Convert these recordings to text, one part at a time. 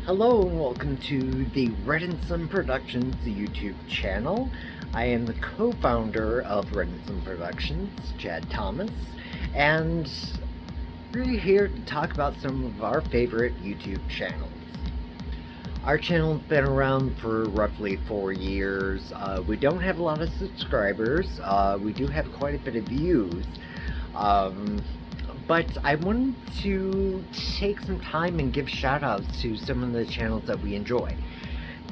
Hello and welcome to the Red and Sun Productions YouTube channel. I am the co-founder of Red and Sun Productions, Chad Thomas, and we're here to talk about some of our favorite YouTube channels. Our channel's been around for roughly 4 years. We don't have a lot of subscribers. We do have quite a bit of views. But I wanted to take some time and give shout outs to some of the channels that we enjoy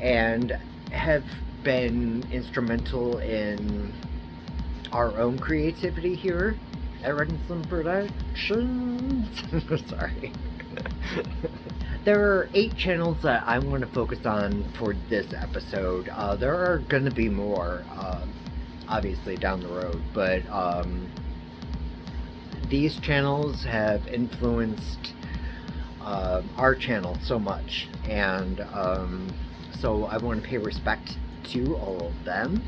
and have been instrumental in our own creativity here at Red and Sun Productions. Sorry. There are 8 channels that I want to focus on for this episode. There are going to be more, obviously, down the road, but these channels have influenced our channel so much, and so I want to pay respect to all of them.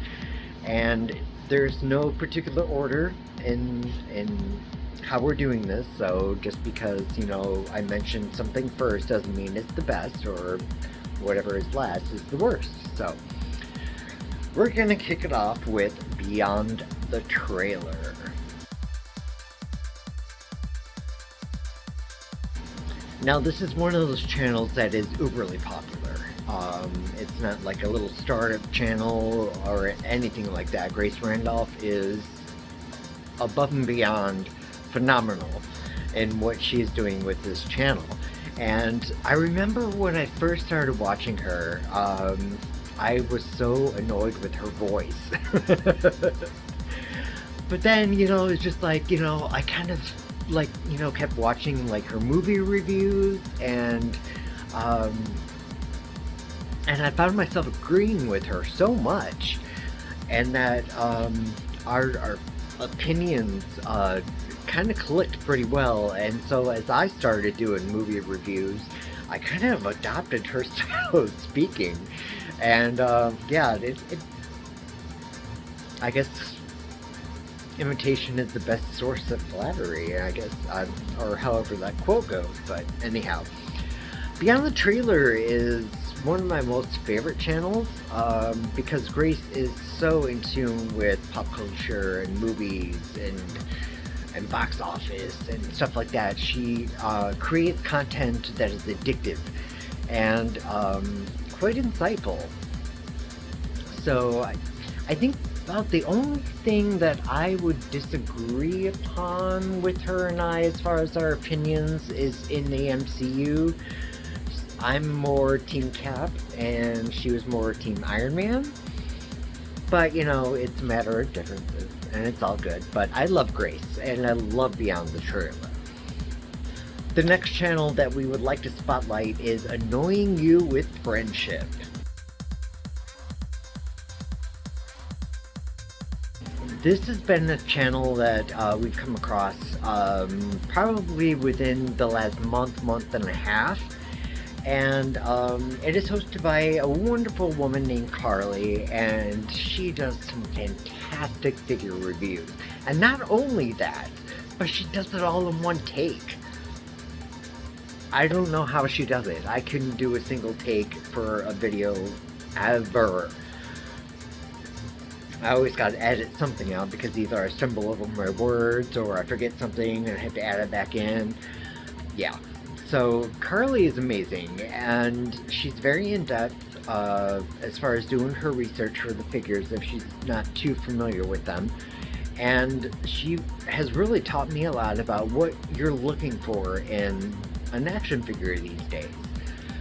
And there's no particular order in how we're doing this, so just because, I mentioned something first doesn't mean it's the best, or whatever is last is the worst. So we're gonna kick it off with Beyond the Trailer. Now, this is one of those channels that is uberly popular. It's not like a little startup channel or anything like that. Grace Randolph is above and beyond phenomenal in what she's doing with this channel. And I remember when I first started watching her, I was so annoyed with her voice. But then, it's just like, I kind of kept watching her movie reviews, and I found myself agreeing with her so much, and that our opinions kind of clicked pretty well. And so as I started doing movie reviews, I kind of adopted her style of speaking, and I guess imitation is the best source of flattery, I guess, or however that quote goes. But anyhow, Beyond the Trailer is one of my most favorite channels, because Grace is so in tune with pop culture and movies and box office and stuff like that. She creates content that is addictive and quite insightful. So I think about the only thing that I would disagree upon with her and I, as far as our opinions, is in the MCU. I'm more Team Cap, and she was more Team Iron Man. But, it's a matter of differences, and it's all good. But I love Grace, and I love Beyond the Trailer. The next channel that we would like to spotlight is Annoying You with Friendship. This has been a channel that we've come across probably within the last month and a half. And it is hosted by a wonderful woman named Carly, and she does some fantastic figure reviews. And not only that, but she does it all in one take. I don't know how she does it. I couldn't do a single take for a video ever. I always got to edit something out, because either I stumble over my words or I forget something and I have to add it back in. Yeah. So Carly is amazing, and she's very in-depth as far as doing her research for the figures, if she's not too familiar with them. And she has really taught me a lot about what you're looking for in an action figure these days.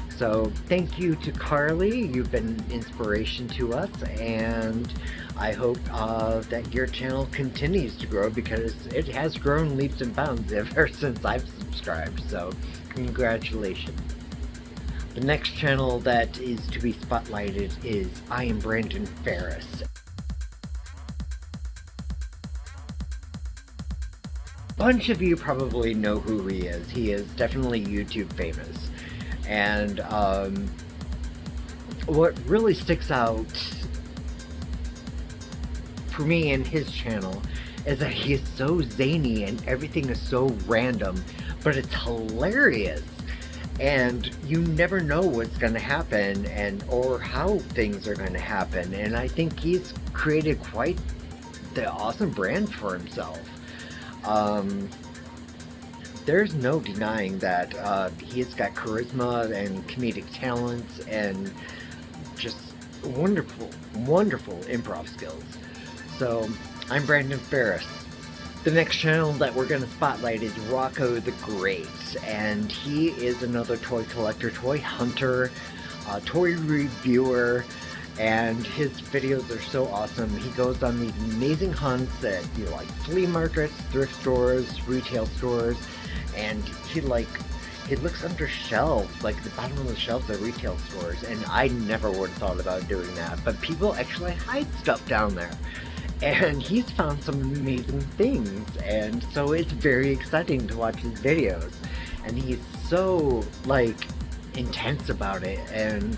So thank you to Carly. You've been inspiration to us, and I hope that your channel continues to grow, because it has grown leaps and bounds ever since I've subscribed. So congratulations. The next channel that is to be spotlighted is I Am Brandon Ferris. Bunch of you probably know who he is. He is definitely YouTube famous. And what really sticks out for me in his channel is that he is so zany and everything is so random, but it's hilarious. and you never know what's going to happen and or how things are going to happen. And I think he's created quite the awesome brand for himself. Um, there's no denying that he's got charisma and comedic talents and just wonderful, wonderful improv skills. So I'm Brandon Ferris. The next channel that we're going to spotlight is Rocco the Great, and he is another toy collector, toy hunter, toy reviewer, and his videos are so awesome. He goes on these amazing hunts at like flea markets, thrift stores, retail stores, and he looks under shelves, like the bottom of the shelves at retail stores, and I never would have thought about doing that, but people actually hide stuff down there. And he's found some amazing things, and so it's very exciting to watch his videos. And he's so intense about it, and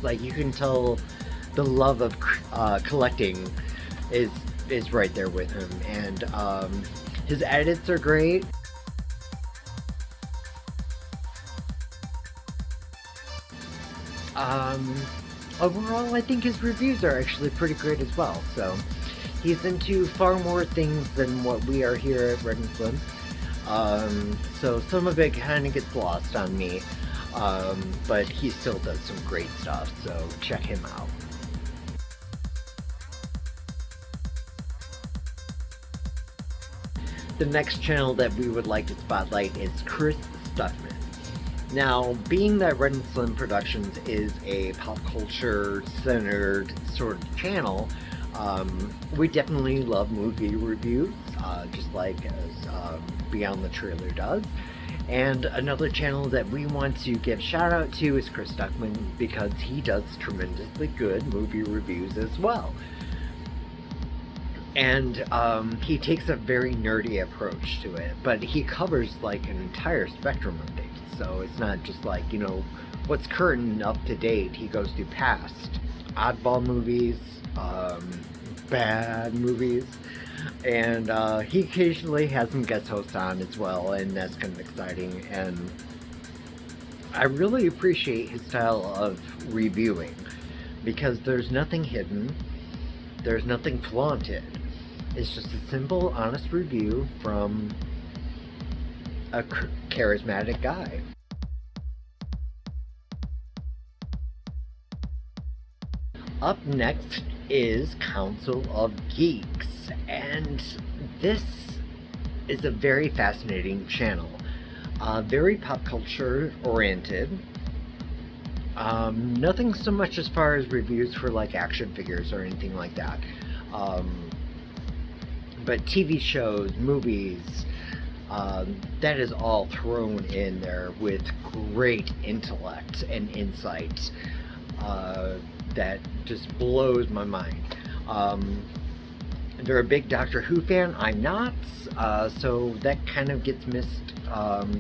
you can tell the love of collecting is right there with him. And his edits are great. Overall, I think his reviews are actually pretty great as well. So he's into far more things than what we are here at Red and Slim. So some of it kind of gets lost on me, but he still does some great stuff, so check him out. The next channel that we would like to spotlight is Chris Stuckman. Now, being that Red and Slim Productions is a pop culture centered sort of channel, we definitely love movie reviews, just like as Beyond the Trailer does. And another channel that we want to give a shout out to is Chris Stuckman, because he does tremendously good movie reviews as well. And he takes a very nerdy approach to it, but he covers an entire spectrum of things. So it's not just what's current and up to date. He goes through past oddball movies, bad movies, and he occasionally has some guest hosts on as well, and that's kind of exciting. And I really appreciate his style of reviewing, because there's nothing hidden, there's nothing flaunted. It's just a simple, honest review from a charismatic guy. Up next is Council of Geeks, and this is a very fascinating channel. Very pop culture oriented. Nothing so much as far as reviews for action figures or anything like that. But TV shows, movies, that is all thrown in there with great intellect and insight that just blows my mind. They're a big Doctor Who fan. I'm not, so that kind of gets missed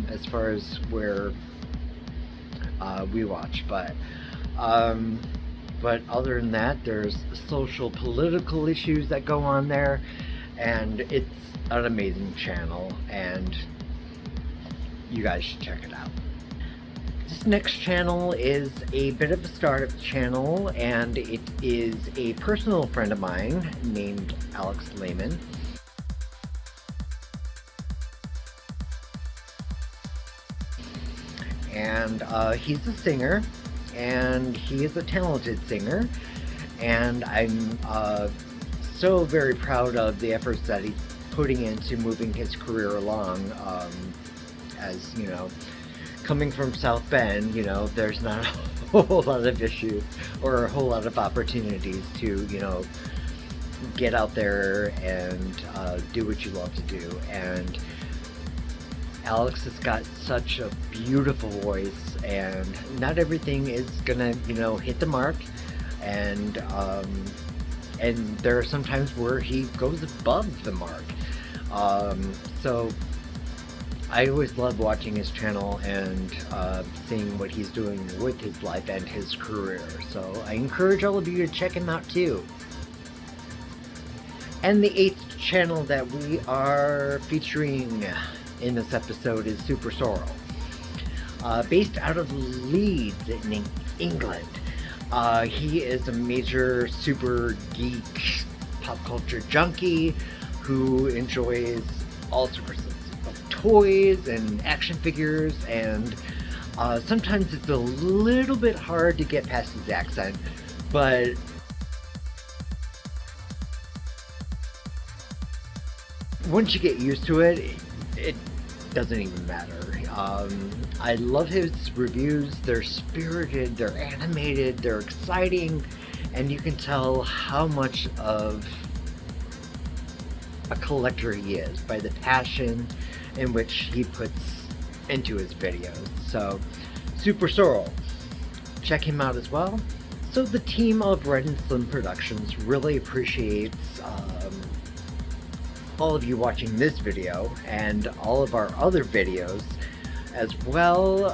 as far as where we watch. But other than that, there's social, political issues that go on there, and it's an amazing channel, and you guys should check it out. This next channel is a bit of a startup channel, and it is a personal friend of mine named Alex Lehman. And he's a singer, and he is a talented singer, and I'm so very proud of the efforts that he's putting into moving his career along. As you know, coming from South Bend, there's not a whole lot of issues or a whole lot of opportunities to, get out there and do what you love to do. And Alex has got such a beautiful voice, and not everything is gonna, hit the mark. And there are some times where he goes above the mark. So I always love watching his channel and seeing what he's doing with his life and his career. So I encourage all of you to check him out too. And the 8th channel that we are featuring in this episode is Super Sorrel. based out of Leeds in England. He is a major super geek pop culture junkie who enjoys all sorts of toys and action figures, and sometimes it's a little bit hard to get past his accent, but once you get used to it, it doesn't even matter. I love his reviews. They're spirited, they're animated, they're exciting, and you can tell how much of a collector he is by the passion in which he puts into his videos. So, Super Sorrel, check him out as well. So the team of Red and Slim Productions really appreciates all of you watching this video and all of our other videos as well.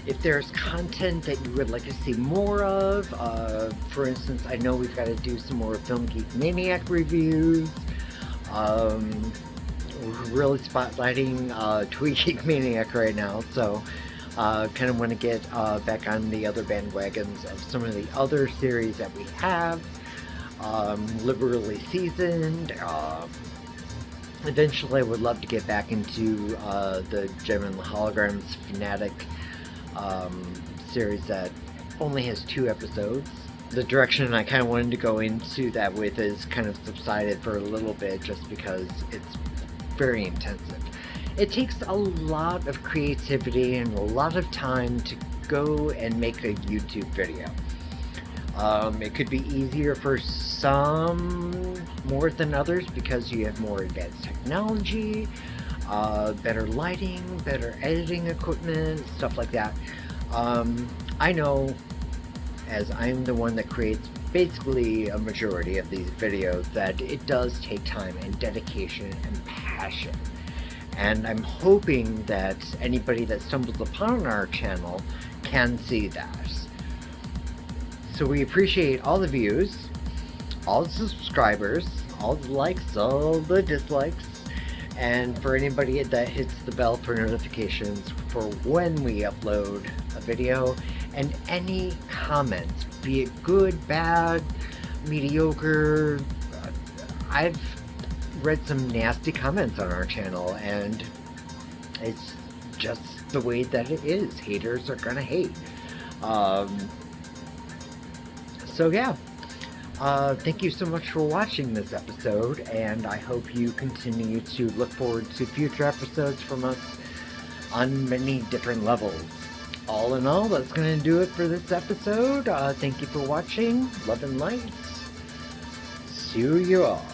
If there's content that you would like to see more of, for instance, I know we've got to do some more Film Geek Maniac reviews. We're really spotlighting Tweet Geek Maniac right now, so kind of want to get back on the other bandwagons of some of the other series that we have, liberally seasoned. Eventually I would love to get back into the Gem and the Holograms Fanatic series that only has 2 episodes. The direction I kind of wanted to go into that with is kind of subsided for a little bit just because it's very intensive. It takes a lot of creativity and a lot of time to go and make a YouTube video. It could be easier for some more than others because you have more advanced technology, better lighting, better editing equipment, stuff like that. I know, as I'm the one that creates basically a majority of these videos, that it does take time and dedication and passion. And I'm hoping that anybody that stumbles upon our channel can see that. So we appreciate all the views, all the subscribers, all the likes, all the dislikes, and for anybody that hits the bell for notifications for when we upload a video, and any comments, be it good, bad, mediocre. I've read some nasty comments on our channel, and it's just the way that it is. Haters are gonna hate. So yeah, thank you so much for watching this episode, and I hope you continue to look forward to future episodes from us on many different levels. All in all, that's going to do it for this episode. Thank you for watching. Love and light. See you all.